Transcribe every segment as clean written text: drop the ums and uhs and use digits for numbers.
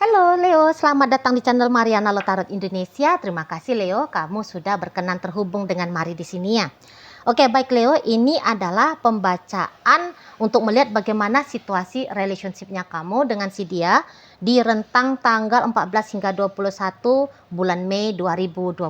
Halo Leo, selamat datang di channel Mariana Lotarot Indonesia. Terima kasih Leo, kamu sudah berkenan terhubung dengan Mari di sini ya. Oke, baik Leo, ini adalah pembacaan untuk melihat bagaimana situasi relationship-nya kamu dengan si dia di rentang tanggal 14 hingga 21 bulan Mei 2026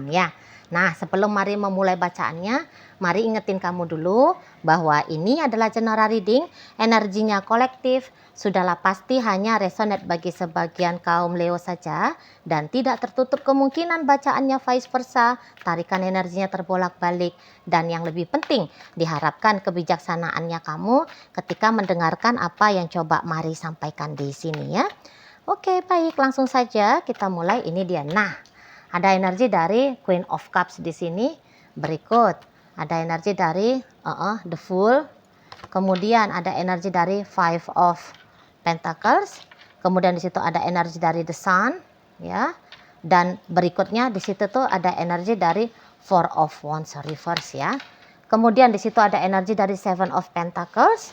ya. Nah, sebelum Mari memulai bacaannya, Mari ingetin kamu dulu bahwa ini adalah general reading, energinya kolektif, sudahlah pasti hanya resonate bagi sebagian kaum Leo saja dan tidak tertutup kemungkinan bacaannya vice versa, tarikan energinya terbolak-balik, dan yang lebih penting diharapkan kebijaksanaannya kamu ketika mendengarkan apa yang coba Mari sampaikan di sini ya. Oke, baik, langsung saja kita mulai. Ini dia. Nah, ada energi dari Queen of Cups di sini. Berikut ada energi dari the Fool. Kemudian ada energi dari Five of Pentacles. Kemudian di situ ada energi dari The Sun, ya. Dan berikutnya di situ tuh ada energi dari Four of Wands reverse ya. Kemudian di situ ada energi dari Seven of Pentacles.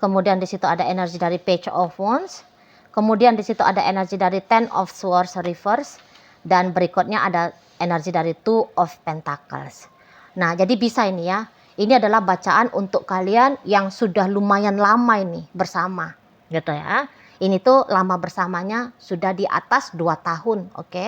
Kemudian di situ ada energi dari Page of Wands. Kemudian di situ ada energi dari Ten of Swords reverse. Dan berikutnya ada energi dari Two of Pentacles. Nah, jadi bisa ini ya. Ini adalah bacaan untuk kalian yang sudah lumayan lama ini bersama, gitu ya. Ini tuh lama bersamanya sudah di atas 2 tahun, oke?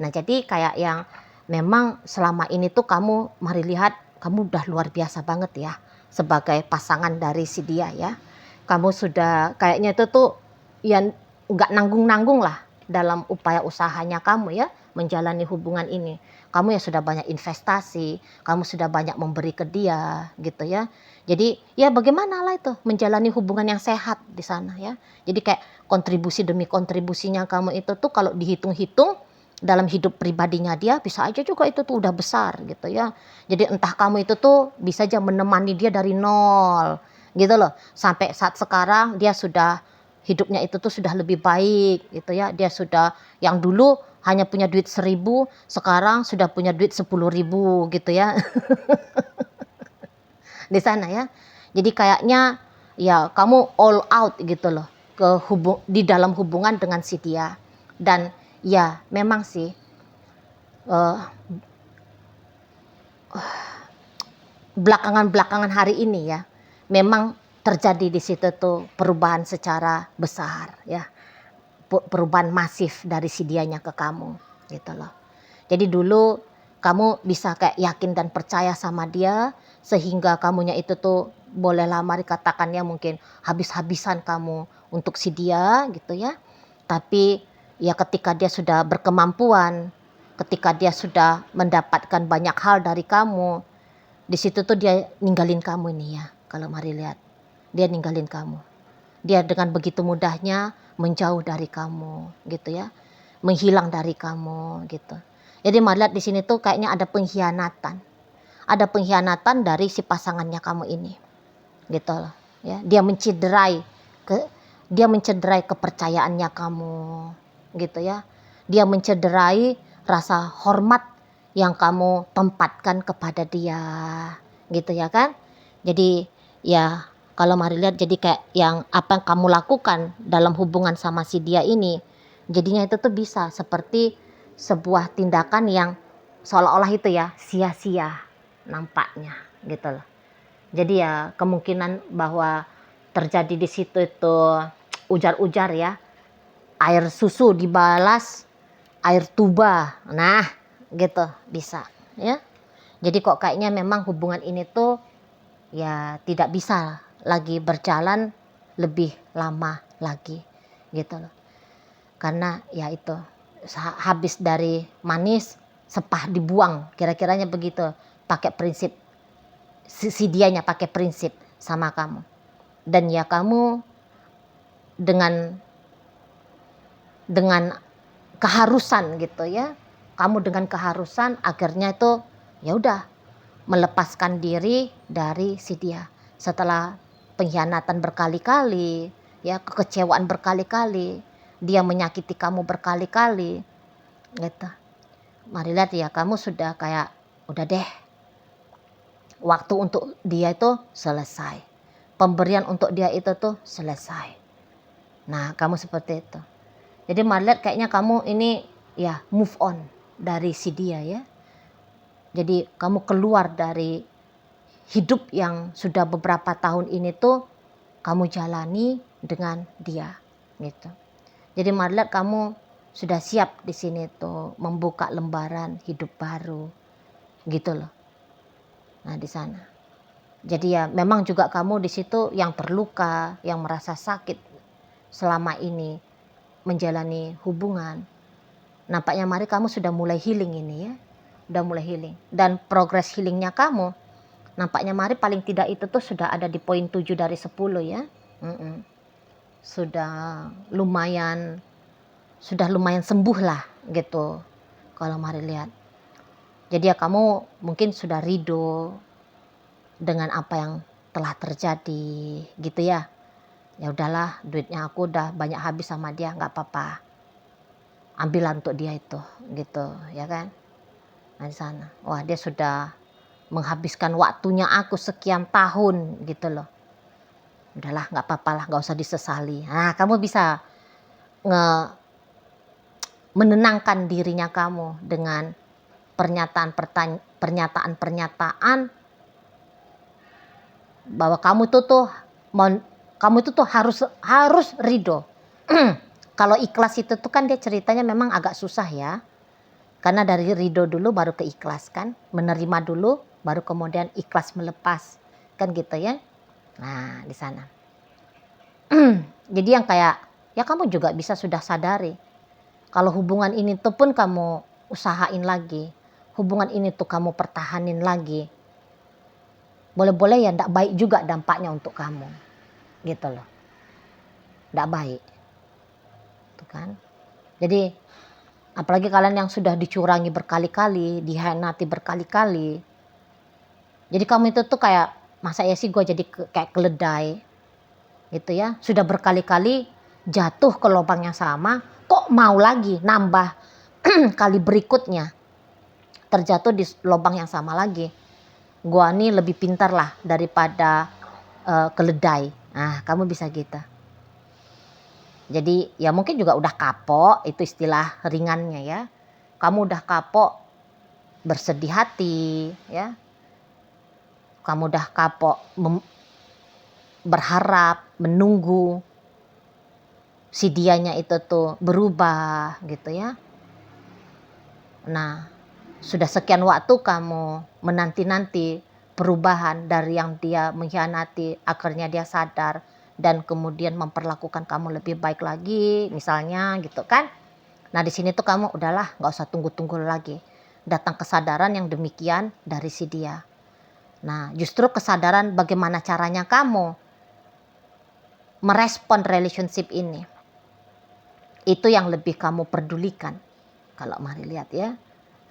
Nah, jadi kayak yang memang selama ini tuh kamu, Mari lihat, kamu udah luar biasa banget ya sebagai pasangan dari si dia ya. Kamu sudah kayaknya itu tuh yang nggak nanggung-nanggung lah dalam upaya usahanya kamu ya menjalani hubungan ini. Kamu ya sudah banyak investasi, kamu sudah banyak memberi ke dia gitu ya. Jadi ya bagaimana lah itu menjalani hubungan yang sehat di sana ya. Jadi kayak kontribusi demi kontribusinya kamu itu tuh kalau dihitung-hitung dalam hidup pribadinya dia bisa aja juga itu tuh udah besar gitu ya. Jadi entah kamu itu tuh bisa aja menemani dia dari nol gitu loh. Sampai saat sekarang dia sudah hidupnya itu tuh sudah lebih baik gitu ya. Dia sudah yang dulu hanya punya duit 1.000, sekarang sudah punya duit 10.000 gitu ya. Di sana ya. Jadi kayaknya ya kamu all out gitu loh di dalam hubungan dengan si dia. Dan ya memang sih belakangan hari ini ya memang terjadi di situ tuh perubahan secara besar ya. Perubahan masif dari si dianya ke kamu gitu loh. Jadi dulu kamu bisa kayak yakin dan percaya sama dia sehingga kamunya itu tuh bolehlah Mari katakannya mungkin habis-habisan kamu untuk si dia gitu ya. Tapi ya ketika dia sudah berkemampuan, ketika dia sudah mendapatkan banyak hal dari kamu, di situ tuh dia ninggalin kamu ini ya. Kalau Mari lihat, dia ninggalin kamu. Dia dengan begitu mudahnya menjauh dari kamu gitu ya. Menghilang dari kamu gitu. Jadi Mari lihat di sini tuh kayaknya ada pengkhianatan. Ada pengkhianatan dari si pasangannya kamu ini. Gitu loh, ya. Dia mencederai kepercayaannya kamu gitu ya. Dia mencederai rasa hormat yang kamu tempatkan kepada dia gitu ya kan. Jadi ya kalau Mari lihat jadi kayak yang apa yang kamu lakukan dalam hubungan sama si dia ini, jadinya itu tuh bisa seperti sebuah tindakan yang seolah-olah itu ya sia-sia nampaknya gitu loh. Jadi ya kemungkinan bahwa terjadi di situ itu ujar-ujar ya, air susu dibalas air tuba, nah gitu bisa ya. Jadi kok kayaknya memang hubungan ini tuh ya tidak bisa lagi berjalan lebih lama lagi gitu loh. Karena ya itu habis dari manis sepah dibuang, kira-kiranya begitu. Pakai prinsip si dianya pakai prinsip sama kamu. Dan ya kamu dengan keharusan gitu ya. Kamu dengan keharusan akhirnya itu ya udah melepaskan diri dari si dia. Setelah pengkhianatan berkali-kali, ya kekecewaan berkali-kali, dia menyakiti kamu berkali-kali, gitu. Mari lihat ya kamu sudah kayak udah deh, waktu untuk dia itu selesai, pemberian untuk dia itu tuh selesai. Nah kamu seperti itu. Jadi Mari lihat kayaknya kamu ini ya move on dari si dia ya. Jadi kamu keluar dari hidup yang sudah beberapa tahun ini tuh kamu jalani dengan dia gitu. Jadi Mari lihat kamu sudah siap di sini tuh membuka lembaran hidup baru gitu loh. Nah di sana. Jadi ya memang juga kamu di situ yang terluka, yang merasa sakit selama ini menjalani hubungan. Nampaknya Mari kamu sudah mulai healing ini ya. Udah mulai healing. Dan progres healingnya kamu, nampaknya Mari paling tidak itu tuh sudah ada di poin 7 dari 10 ya. Sudah lumayan sembuh lah gitu. Kalau Mari lihat. Jadi ya kamu mungkin sudah ridho dengan apa yang telah terjadi gitu ya. Ya udahlah, duitnya aku udah banyak habis sama dia, nggak apa-apa. Ambillah untuk dia itu gitu ya kan. Nah di sana, wah dia sudah menghabiskan waktunya aku sekian tahun gitu loh. Udahlah nggak apa-apa lah, nggak usah disesali. Nah kamu bisa menenangkan dirinya kamu dengan pernyataan bahwa kamu tuh harus ridho. Kalau ikhlas itu tuh kan dia ceritanya memang agak susah ya. Karena dari ridho dulu baru ke ikhlas kan. Menerima dulu baru kemudian ikhlas melepas. Kan gitu ya. Nah di sana. Jadi yang kayak ya kamu juga bisa sudah sadari. Kalau hubungan ini tuh pun kamu usahain lagi. Hubungan ini tuh kamu pertahanin lagi. Boleh-boleh ya enggak baik juga dampaknya untuk kamu. Gitu loh. Enggak baik. Tuh kan. Jadi apalagi kalian yang sudah dicurangi berkali-kali, dihianati berkali-kali. Jadi kamu itu tuh kayak, masa ya sih gue jadi kayak keledai gitu ya. Sudah berkali-kali jatuh ke lubang yang sama, kok mau lagi nambah kali berikutnya terjatuh di lubang yang sama lagi. Gue nih lebih pintar lah daripada keledai. Nah kamu bisa gitu. Jadi ya mungkin juga udah kapok, itu istilah ringannya ya. Kamu udah kapok bersedih hati ya. Kamu udah kapok berharap, menunggu si dianya itu tuh berubah gitu ya. Nah, sudah sekian waktu kamu menanti-nanti perubahan dari yang dia mengkhianati, akhirnya dia sadar dan kemudian memperlakukan kamu lebih baik lagi misalnya gitu kan. Nah di sini tuh kamu udahlah nggak usah tunggu-tunggu lagi, datang kesadaran yang demikian dari si dia. Nah justru kesadaran bagaimana caranya kamu merespon relationship ini, itu yang lebih kamu pedulikan kalau Mari lihat ya.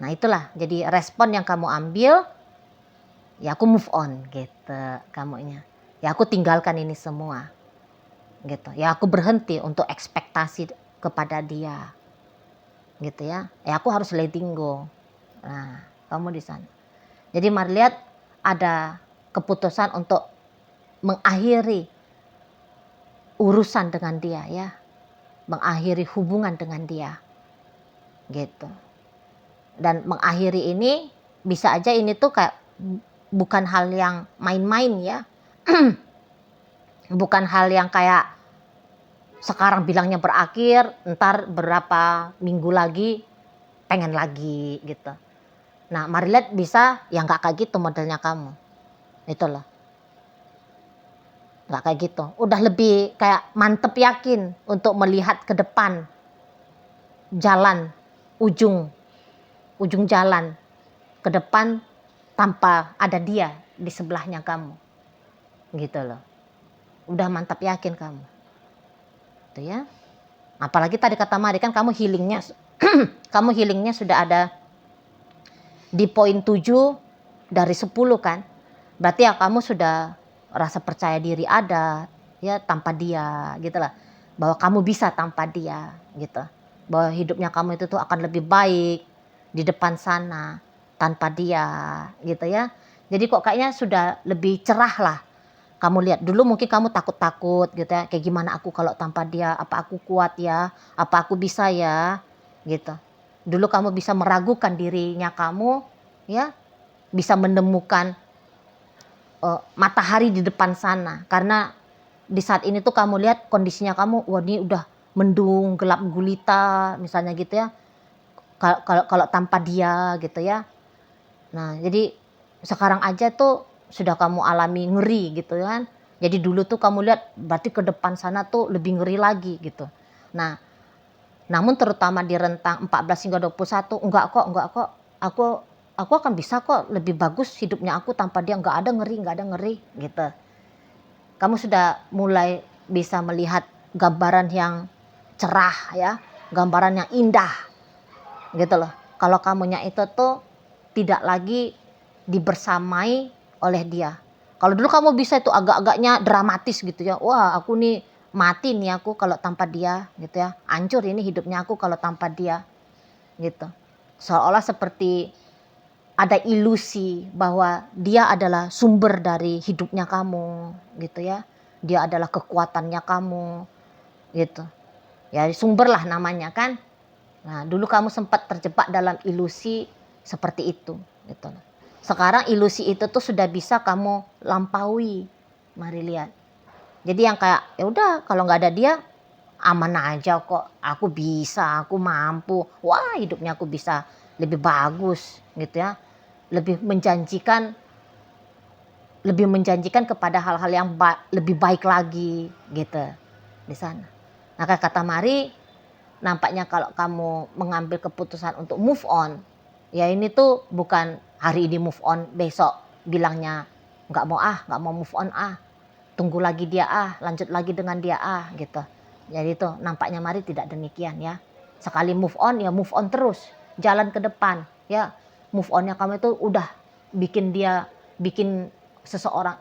Nah itulah jadi respon yang kamu ambil, ya aku move on gitu kamunya. Ya aku tinggalkan ini semua gitu. Ya aku berhenti untuk ekspektasi kepada dia gitu ya. Ya aku harus letting go. Nah kamu di sana. Jadi Mari lihat ada keputusan untuk mengakhiri urusan dengan dia ya. Mengakhiri hubungan dengan dia gitu. Dan mengakhiri ini bisa aja ini tuh kayak bukan hal yang main-main ya. Bukan hal yang kayak sekarang bilangnya berakhir, ntar berapa minggu lagi pengen lagi gitu. Nah Mari lihat bisa ya nggak kayak gitu modelnya kamu. Itu loh. Nggak kayak gitu. Udah lebih kayak mantep yakin untuk melihat ke depan. Jalan, ujung jalan ke depan tanpa ada dia di sebelahnya kamu. Gitu loh. Udah mantap yakin kamu. Itu ya. Apalagi tadi kata Mari kan kamu healingnya kamu healingnya sudah ada di poin 7 dari 10 kan. Berarti ya kamu sudah rasa percaya diri ada ya tanpa dia gitu lah. Bahwa kamu bisa tanpa dia gitu. Bahwa hidupnya kamu itu tuh akan lebih baik di depan sana tanpa dia gitu ya. Jadi kok kayaknya sudah lebih cerah lah Kamu lihat dulu mungkin kamu takut-takut gitu ya, kayak gimana aku kalau tanpa dia, apa aku kuat ya, apa aku bisa ya, gitu. Dulu kamu bisa meragukan dirinya kamu, ya, bisa menemukan matahari di depan sana. Karena di saat ini tuh kamu lihat kondisinya kamu, wah ini udah mendung, gelap gulita, misalnya gitu ya. Kalau tanpa dia gitu ya. Nah, jadi sekarang aja tuh sudah kamu alami ngeri gitu kan. Jadi dulu tuh kamu lihat berarti ke depan sana tuh lebih ngeri lagi gitu. Nah, namun terutama di rentang 14 hingga 21, enggak kok. Aku akan bisa kok lebih bagus hidupnya aku tanpa dia, enggak ada ngeri gitu. Kamu sudah mulai bisa melihat gambaran yang cerah ya, gambaran yang indah gitu loh. Kalau kamunya itu tuh tidak lagi dibersamai oleh dia. Kalau dulu kamu bisa itu agak-agaknya dramatis gitu ya. Wah, aku nih mati nih aku kalau tanpa dia gitu ya. Hancur ini hidupnya aku kalau tanpa dia gitu. Seolah seperti ada ilusi bahwa dia adalah sumber dari hidupnya kamu gitu ya. Dia adalah kekuatannya kamu gitu. Ya sumber lah namanya kan. Nah, dulu kamu sempat terjebak dalam ilusi seperti itu gitu. Sekarang ilusi itu tuh sudah bisa kamu lampaui. Mari lihat. Jadi yang kayak ya udah kalau nggak ada dia aman aja kok. Aku bisa, aku mampu. Wah, hidupnya aku bisa lebih bagus gitu ya. Lebih menjanjikan kepada hal-hal yang lebih baik lagi gitu di sana. Nah, kata Mari, nampaknya kalau kamu mengambil keputusan untuk move on, ya ini tuh bukan hari ini move on, besok bilangnya nggak mau move on tunggu lagi dia lanjut lagi dengan dia gitu. Jadi tuh nampaknya Mari tidak demikian ya. Sekali move on ya move on terus, jalan ke depan ya. Move onnya kamu itu udah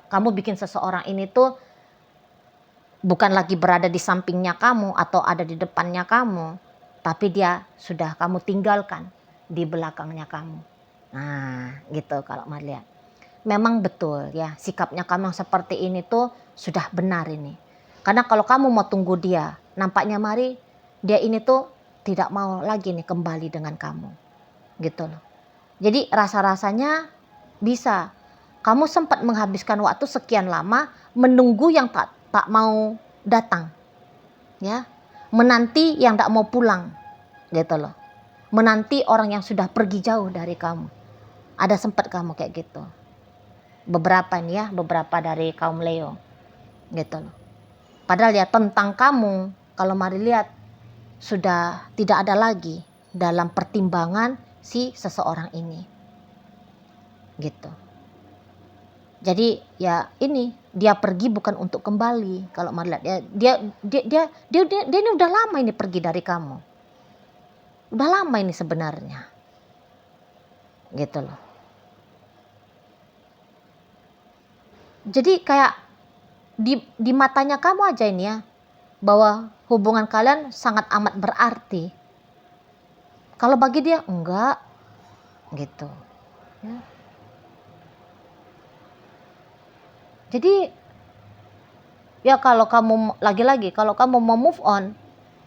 kamu bikin seseorang ini tuh bukan lagi berada di sampingnya kamu atau ada di depannya kamu, tapi dia sudah kamu tinggalkan di belakangnya kamu. Nah, gitu kalau Mari lihat. Memang betul ya, sikapnya kamu yang seperti ini tuh sudah benar ini. Karena kalau kamu mau tunggu dia, nampaknya Mari, dia ini tuh tidak mau lagi nih kembali dengan kamu. Gitu loh. Jadi rasa-rasanya bisa. Kamu sempat menghabiskan waktu sekian lama menunggu yang tak mau datang. Ya. Menanti yang tak mau pulang. Gitu loh. Menanti orang yang sudah pergi jauh dari kamu. Ada sempat kamu kayak gitu. Beberapa dari kaum Leo. Gitu loh. Padahal ya tentang kamu, kalau Mari lihat sudah tidak ada lagi dalam pertimbangan si seseorang ini. Gitu. Jadi ya ini dia pergi bukan untuk kembali. Kalau Mari lihat ya dia ini udah lama ini pergi dari kamu. Udah lama ini sebenarnya. Gitu loh. Jadi kayak di matanya kamu aja ini ya, bahwa hubungan kalian sangat amat berarti. Kalau bagi dia enggak, gitu. Ya. Jadi ya kalau kamu kalau kamu mau move on,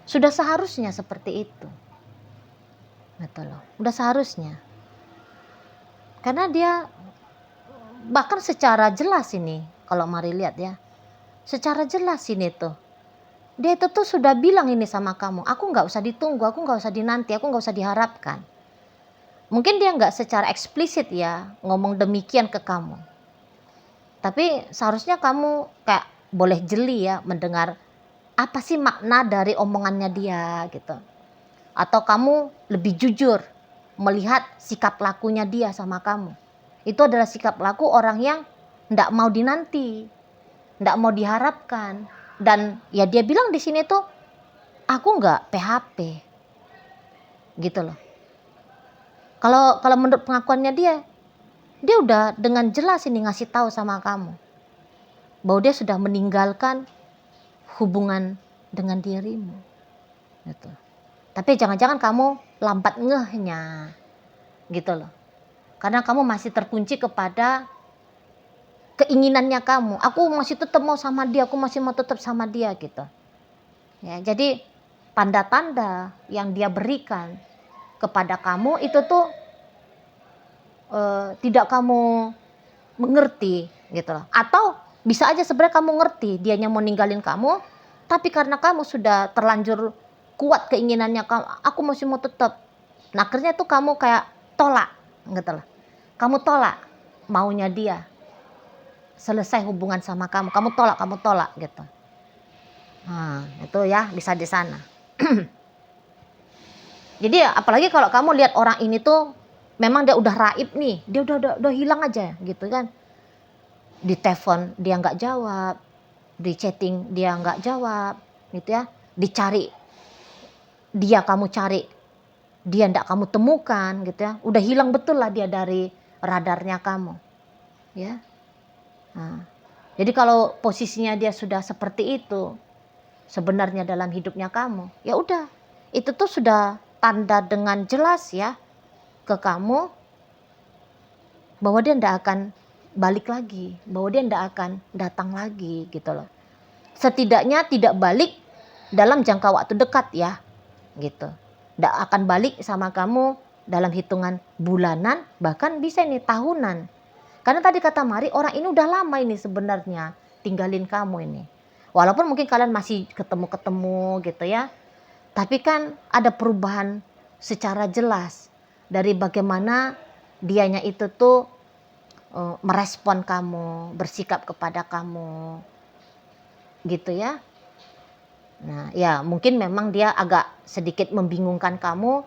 sudah seharusnya seperti itu. Gitu loh. Udah seharusnya. Karena dia bahkan secara jelas ini, kalau Mari lihat ya, secara jelas ini tuh. Dia itu tuh sudah bilang ini sama kamu, aku nggak usah ditunggu, aku nggak usah dinanti, aku nggak usah diharapkan. Mungkin dia nggak secara eksplisit ya ngomong demikian ke kamu. Tapi seharusnya kamu kayak boleh jeli ya mendengar apa sih makna dari omongannya dia gitu. Atau kamu lebih jujur melihat sikap lakunya dia sama kamu. Itu adalah sikap laku orang yang nggak mau dinanti, nggak mau diharapkan. Dan ya dia bilang di sini tuh, aku nggak PHP, gitu loh. Kalau menurut pengakuannya dia udah dengan jelas ini ngasih tahu sama kamu bahwa dia sudah meninggalkan hubungan dengan dirimu, gitu. Tapi jangan-jangan kamu lambat ngehnya, gitu loh. Karena kamu masih terkunci kepada keinginannya kamu. Aku masih tetap mau sama dia, aku masih mau tetap sama dia gitu. Ya, jadi tanda-tanda yang dia berikan kepada kamu itu tuh tidak kamu mengerti gitu loh. Atau bisa aja sebenarnya kamu ngerti dianya mau ninggalin kamu, tapi karena kamu sudah terlanjur kuat keinginannya kamu, aku masih mau tetap. Nah, akhirnya tuh kamu kayak tolak gitu loh. Kamu tolak maunya dia. Selesai hubungan sama kamu tolak gitu. Nah, itu ya bisa di sana. Jadi apalagi kalau kamu lihat orang ini tuh memang dia udah raib nih, dia udah hilang aja gitu kan. Di telepon dia nggak jawab, di chatting dia nggak jawab, gitu ya. Dicari dia kamu cari, dia ndak kamu temukan gitu ya. Udah hilang betul lah dia dari radarnya kamu, ya. Nah, jadi kalau posisinya dia sudah seperti itu, sebenarnya dalam hidupnya kamu, ya udah, itu tuh sudah tanda dengan jelas ya ke kamu bahwa dia ndak akan balik lagi, bahwa dia ndak akan datang lagi gitu loh. Setidaknya tidak balik dalam jangka waktu dekat ya, gitu. Ndak akan balik sama kamu dalam hitungan bulanan, bahkan bisa nih tahunan. Karena tadi kata Mari, orang ini udah lama ini sebenarnya tinggalin kamu ini. Walaupun mungkin kalian masih ketemu-ketemu gitu ya, tapi kan ada perubahan secara jelas dari bagaimana dianya itu tuh merespon kamu, bersikap kepada kamu, gitu ya. Nah, ya mungkin memang dia agak sedikit membingungkan kamu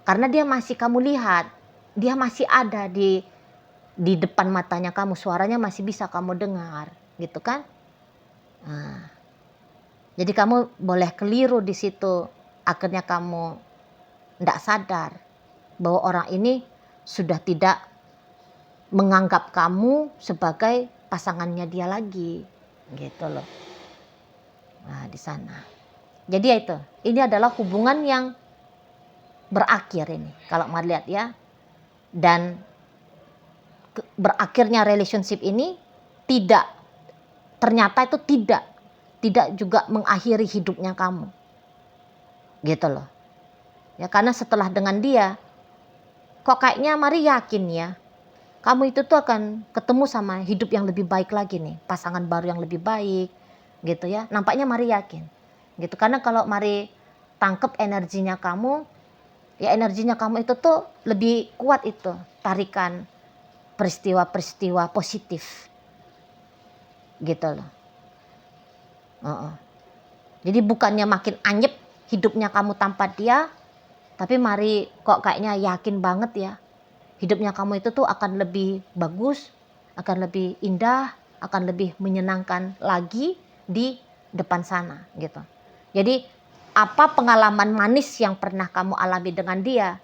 karena dia masih kamu lihat, dia masih ada di depan matanya kamu, suaranya masih bisa kamu dengar, gitu kan? Nah, jadi kamu boleh keliru di situ, akhirnya kamu tidak sadar bahwa orang ini sudah tidak menganggap kamu sebagai pasangannya dia lagi, gitu loh. Nah, di sana. Jadi ya itu, ini adalah hubungan yang berakhir ini, kalau mau lihat ya. Dan berakhirnya relationship ini ternyata itu tidak juga mengakhiri hidupnya kamu. Gitu loh. Ya, karena setelah dengan dia, kok kayaknya Mari yakin ya, kamu itu tuh akan ketemu sama hidup yang lebih baik lagi nih, pasangan baru yang lebih baik, gitu ya. Nampaknya Mari yakin, gitu. Karena kalau Mari tangkep energinya kamu, ya energinya kamu itu tuh lebih kuat itu, tarikan peristiwa-peristiwa positif, gitu loh. Jadi bukannya makin anyep hidupnya kamu tanpa dia, tapi Mari kok kayaknya yakin banget ya, hidupnya kamu itu tuh akan lebih bagus, akan lebih indah, akan lebih menyenangkan lagi di depan sana gitu. Jadi apa pengalaman manis yang pernah kamu alami dengan dia,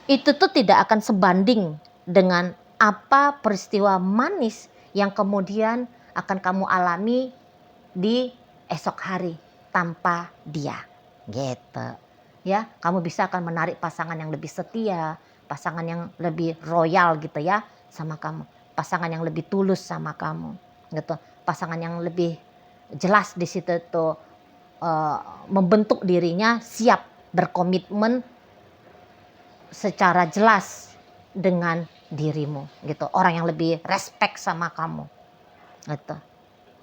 itu tuh tidak akan sebanding dengan apa peristiwa manis yang kemudian akan kamu alami di esok hari tanpa dia, gitu. Ya, kamu bisa akan menarik pasangan yang lebih setia, pasangan yang lebih royal gitu ya sama kamu, pasangan yang lebih tulus sama kamu, gitu. Pasangan yang lebih jelas di situ tuh membentuk dirinya siap berkomitmen secara jelas dengan dirimu, gitu. Orang yang lebih respect sama kamu, gitu.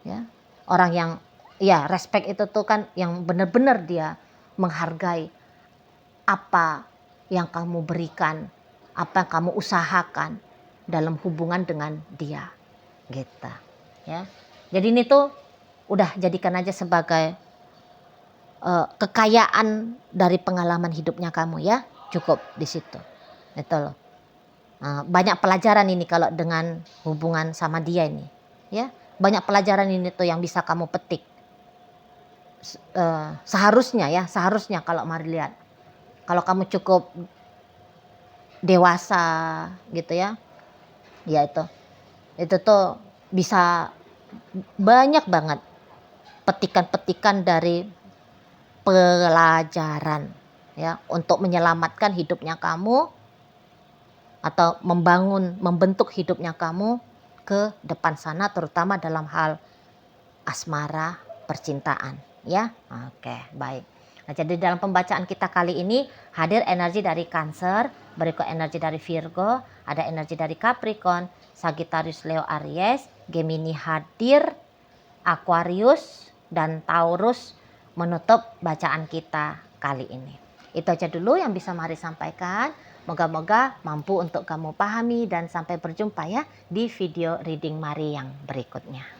Ya, orang yang ya respect itu tuh kan yang benar-benar dia menghargai apa yang kamu berikan, apa yang kamu usahakan dalam hubungan dengan dia, gitu ya. Jadi ini tuh udah jadikan aja sebagai kekayaan dari pengalaman hidupnya kamu ya, cukup di situ, itu loh. Nah, banyak pelajaran ini kalau dengan hubungan sama dia ini, ya banyak pelajaran ini tuh yang bisa kamu petik. Seharusnya kalau Mari lihat, kalau kamu cukup dewasa gitu ya, ya itu tuh bisa banyak banget petikan-petikan dari pelajaran ya untuk menyelamatkan hidupnya kamu atau membentuk hidupnya kamu ke depan sana, terutama dalam hal asmara, percintaan, ya. Oke, baik. Nah, jadi dalam pembacaan kita kali ini hadir energi dari Cancer, berikut energi dari Virgo, ada energi dari Capricorn, Sagittarius, Leo, Aries, Gemini hadir, Aquarius dan Taurus menutup bacaan kita kali ini. Itu aja dulu yang bisa Mari sampaikan. Moga-moga mampu untuk kamu pahami, dan sampai berjumpa ya di video reading Mari yang berikutnya.